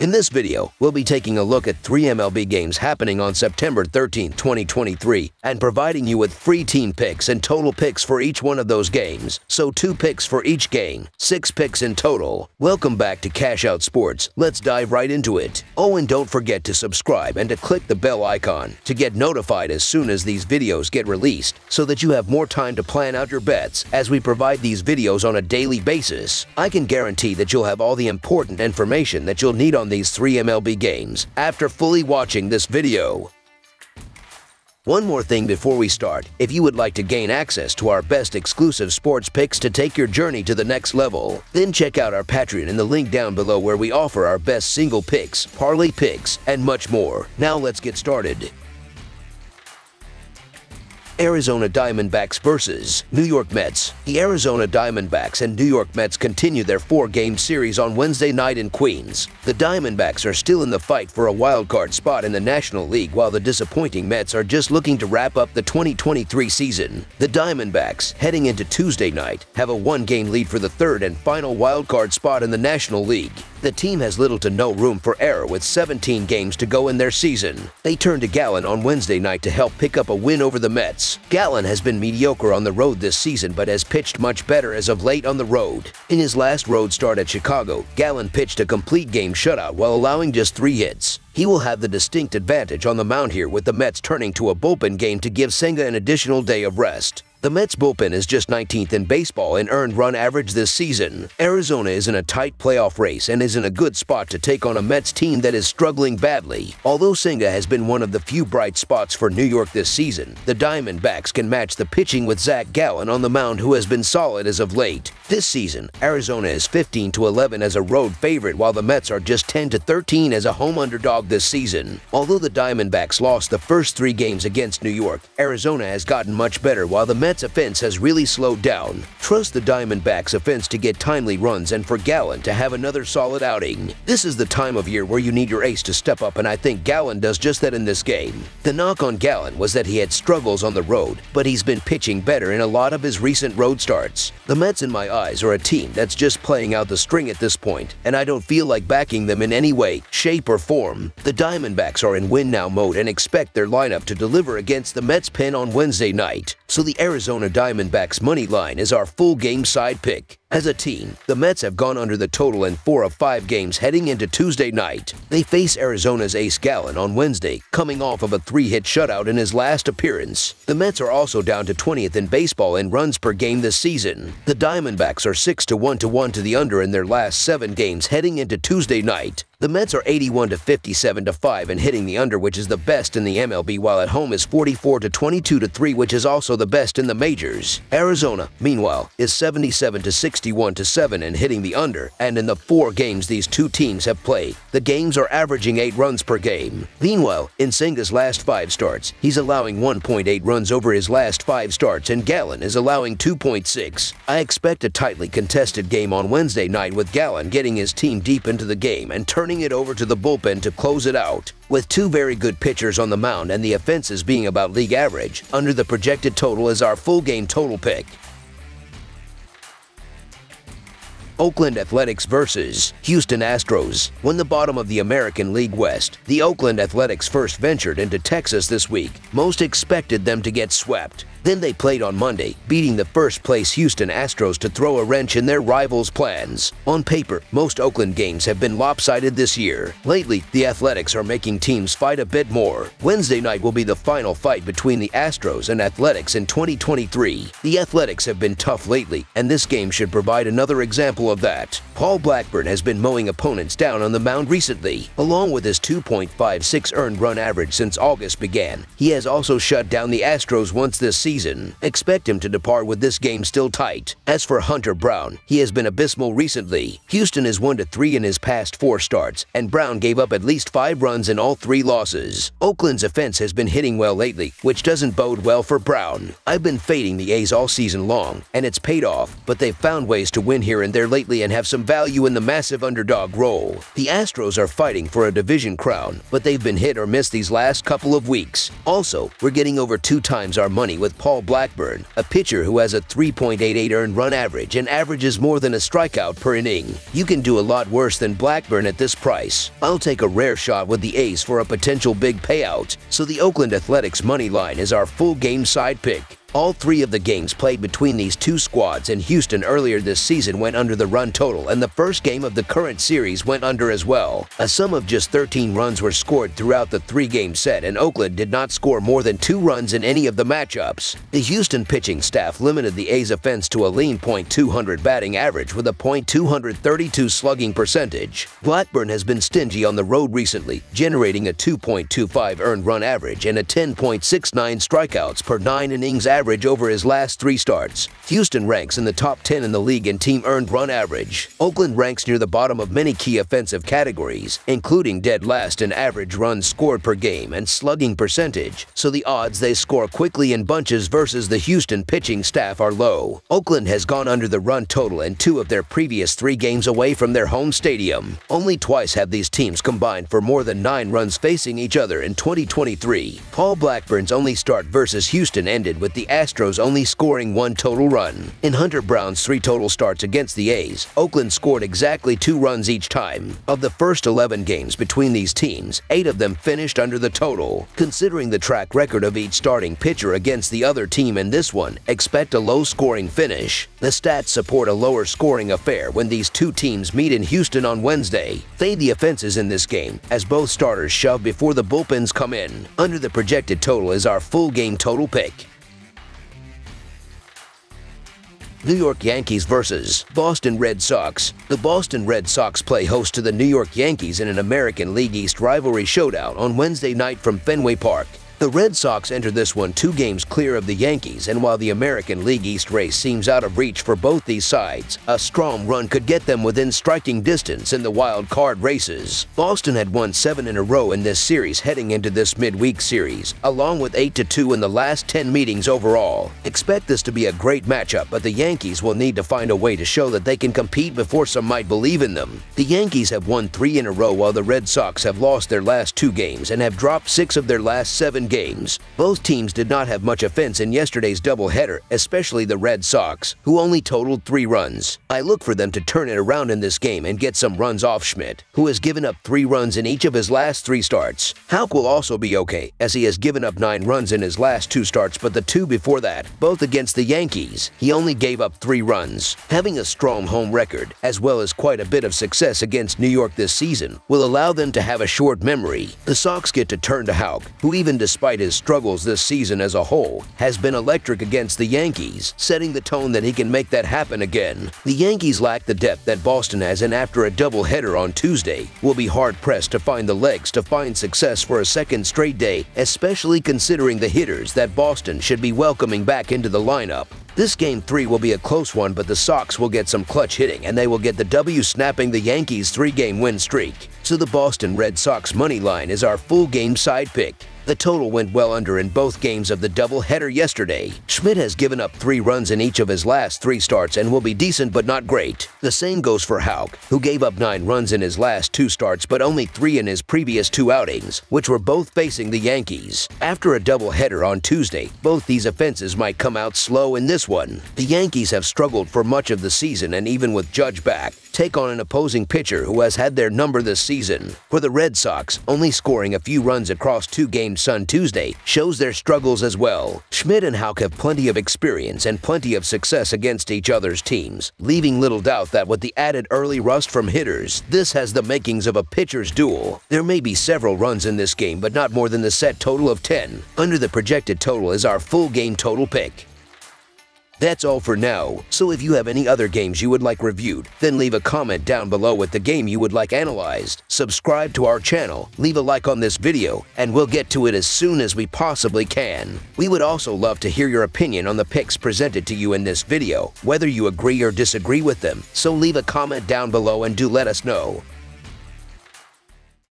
In this video, we'll be taking a look at 3 MLB games happening on September 13, 2023, and providing you with free team picks and total picks for each one of those games. So 2 picks for each game, 6 picks in total. Welcome back to Cash Out Sports. Let's dive right into it. Oh, and don't forget to subscribe and to click the bell icon to get notified as soon as these videos get released, so that you have more time to plan out your bets as we provide these videos on a daily basis. I can guarantee that you'll have all the important information that you'll need on these 3 MLB games after fully watching this video. One more thing before we start: if you would like to gain access to our best exclusive sports picks to take your journey to the next level, then check out our Patreon in the link down below, where we offer our best single picks, parlay picks, and much more. Now let's get started. Arizona Diamondbacks versus New York Mets. The Arizona Diamondbacks and New York Mets continue their 4-game series on Wednesday night in Queens. The Diamondbacks are still in the fight for a wild-card spot in the National League, while the disappointing Mets are just looking to wrap up the 2023 season. The Diamondbacks, heading into Tuesday night, have a 1-game lead for the third and final wild-card spot in the National League. The team has little to no room for error with 17 games to go in their season. They turned to Gallen on Wednesday night to help pick up a win over the Mets. Gallen has been mediocre on the road this season, but has pitched much better as of late on the road. In his last road start at Chicago, Gallen pitched a complete game shutout while allowing just 3 hits. He will have the distinct advantage on the mound here, with the Mets turning to a bullpen game to give Senga an additional day of rest. The Mets bullpen is just 19th in baseball in earned run average this season. Arizona is in a tight playoff race and is in a good spot to take on a Mets team that is struggling badly. Although Senga has been one of the few bright spots for New York this season, the Diamondbacks can match the pitching with Zach Gallen on the mound, who has been solid as of late. This season, Arizona is 15-11 as a road favorite, while the Mets are just 10-13 as a home underdog this season. Although the Diamondbacks lost the first 3 games against New York, Arizona has gotten much better, while the Mets offense has really slowed down. Trust the Diamondbacks offense to get timely runs and for Gallen to have another solid outing. This is the time of year where you need your ace to step up, and I think Gallen does just that in this game. The knock on Gallen was that he had struggles on the road, but he's been pitching better in a lot of his recent road starts. The Mets, in my eyes, are a team that's just playing out the string at this point, and I don't feel like backing them in any way, shape, or form. The Diamondbacks are in win-now mode and expect their lineup to deliver against the Mets pen on Wednesday night, so the Arizona Diamondbacks money line is our full game side pick. As a team, the Mets have gone under the total in 4 of 5 games heading into Tuesday night. They face Arizona's ace Gallen on Wednesday, coming off of a 3-hit shutout in his last appearance. The Mets are also down to 20th in baseball in runs per game this season. The Diamondbacks are 6-1 to the under in their last 7 games heading into Tuesday night. The Mets are 81-57-5 in hitting the under, which is the best in the MLB, while at home is 44-22-3, which is also the best in the majors. Arizona, meanwhile, is 77-61-7 in hitting the under, and in the 4 games these two teams have played, the games are averaging 8 runs per game. Meanwhile, in Senga's last 5 starts, he's allowing 1.8 runs over his last 5 starts, and Gallen is allowing 2.6. I expect a tightly contested game on Wednesday night, with Gallen getting his team deep into the game and turning it over to the bullpen to close it out. With 2 very good pitchers on the mound and the offenses being about league average, under the projected total is our full game total pick. Oakland Athletics versus Houston Astros. When the bottom of the American League West, the Oakland Athletics first ventured into Texas this week, most expected them to get swept. Then they played on Monday, beating the first-place Houston Astros to throw a wrench in their rivals' plans. On paper, most Oakland games have been lopsided this year. Lately, the Athletics are making teams fight a bit more. Wednesday night will be the final fight between the Astros and Athletics in 2023. The Athletics have been tough lately, and this game should provide another example of that. Paul Blackburn has been mowing opponents down on the mound recently. Along with his 2.56 earned run average since August began, he has also shut down the Astros once this season. Expect him to depart with this game still tight. As for Hunter Brown, he has been abysmal recently. Houston is 1-3 in his past 4 starts, and Brown gave up at least 5 runs in all 3 losses. Oakland's offense has been hitting well lately, which doesn't bode well for Brown. I've been fading the A's all season long, and it's paid off, but they've found ways to win here in their lately and have some value in the massive underdog role. The Astros are fighting for a division crown, but they've been hit or miss these last couple of weeks. Also, we're getting over 2 times our money with Paul Blackburn, a pitcher who has a 3.88 earned run average and averages more than a strikeout per inning. You can do a lot worse than Blackburn at this price. I'll take a rare shot with the A's for a potential big payout, so the Oakland Athletics money line is our full game side pick. All 3 of the games played between these 2 squads in Houston earlier this season went under the run total, and the first game of the current series went under as well. A sum of just 13 runs were scored throughout the 3-game set, and Oakland did not score more than 2 runs in any of the matchups. The Houston pitching staff limited the A's offense to a lean .200 batting average with a .232 slugging percentage. Blackburn has been stingy on the road recently, generating a 2.25 earned run average and a 10.69 strikeouts per 9 innings average over his last 3 starts. Houston ranks in the top 10 in the league in team earned run average. Oakland ranks near the bottom of many key offensive categories, including dead last in average runs scored per game and slugging percentage, so the odds they score quickly in bunches versus the Houston pitching staff are low. Oakland has gone under the run total in 2 of their previous 3 games away from their home stadium. Only twice have these teams combined for more than 9 runs facing each other in 2023. Paul Blackburn's only start versus Houston ended with the Astros only scoring 1 total run. In Hunter Brown's 3 total starts against the A's, Oakland scored exactly 2 runs each time. Of the first 11 games between these teams, 8 of them finished under the total. Considering the track record of each starting pitcher against the other team in this one, expect a low-scoring finish. The stats support a lower-scoring affair when these 2 teams meet in Houston on Wednesday. Fade the offenses in this game, as both starters shove before the bullpens come in. Under the projected total is our full game total pick. New York Yankees vs. Boston Red Sox. The Boston Red Sox play host to the New York Yankees in an American League East rivalry showdown on Wednesday night from Fenway Park. The Red Sox enter this one 2 games clear of the Yankees, and while the American League East race seems out of reach for both these sides, a strong run could get them within striking distance in the wild card races. Boston had won 7 in a row in this series heading into this midweek series, along with 8-2 in the last 10 meetings overall. Expect this to be a great matchup, but the Yankees will need to find a way to show that they can compete before some might believe in them. The Yankees have won 3 in a row while the Red Sox have lost their last 2 games and have dropped 6 of their last 7 games. Both teams did not have much offense in yesterday's doubleheader, especially the Red Sox, who only totaled 3 runs. I look for them to turn it around in this game and get some runs off Schmidt, who has given up 3 runs in each of his last 3 starts. Houck will also be okay, as he has given up 9 runs in his last 2 starts, but the 2 before that, both against the Yankees, he only gave up 3 runs. Having a strong home record, as well as quite a bit of success against New York this season, will allow them to have a short memory. The Sox get to turn to Houck, who even despite his struggles this season as a whole, has been electric against the Yankees, setting the tone that he can make that happen again. The Yankees lack the depth that Boston has, and after a doubleheader on Tuesday, will be hard-pressed to find the legs to find success for a second straight day, especially considering the hitters that Boston should be welcoming back into the lineup. This Game 3 will be a close one, but the Sox will get some clutch hitting, and they will get the W, snapping the Yankees' 3-game win streak. So the Boston Red Sox money line is our full game side pick. The total went well under in both games of the doubleheader yesterday. Schmidt has given up 3 runs in each of his last 3 starts and will be decent but not great. The same goes for Houck, who gave up 9 runs in his last 2 starts but only 3 in his previous 2 outings, which were both facing the Yankees. After a doubleheader on Tuesday, both these offenses might come out slow in this one. The Yankees have struggled for much of the season, and even with Judge back, take on an opposing pitcher who has had their number this season. For the Red Sox, only scoring a few runs across 2 games on Tuesday shows their struggles as well. Schmidt and Houck have plenty of experience and plenty of success against each other's teams, leaving little doubt that with the added early rust from hitters, this has the makings of a pitcher's duel. There may be several runs in this game, but not more than the set total of 10. Under the projected total is our full game total pick. That's all for now, so if you have any other games you would like reviewed, then leave a comment down below with the game you would like analyzed. Subscribe to our channel, leave a like on this video, and we'll get to it as soon as we possibly can. We would also love to hear your opinion on the picks presented to you in this video, whether you agree or disagree with them, so leave a comment down below and do let us know.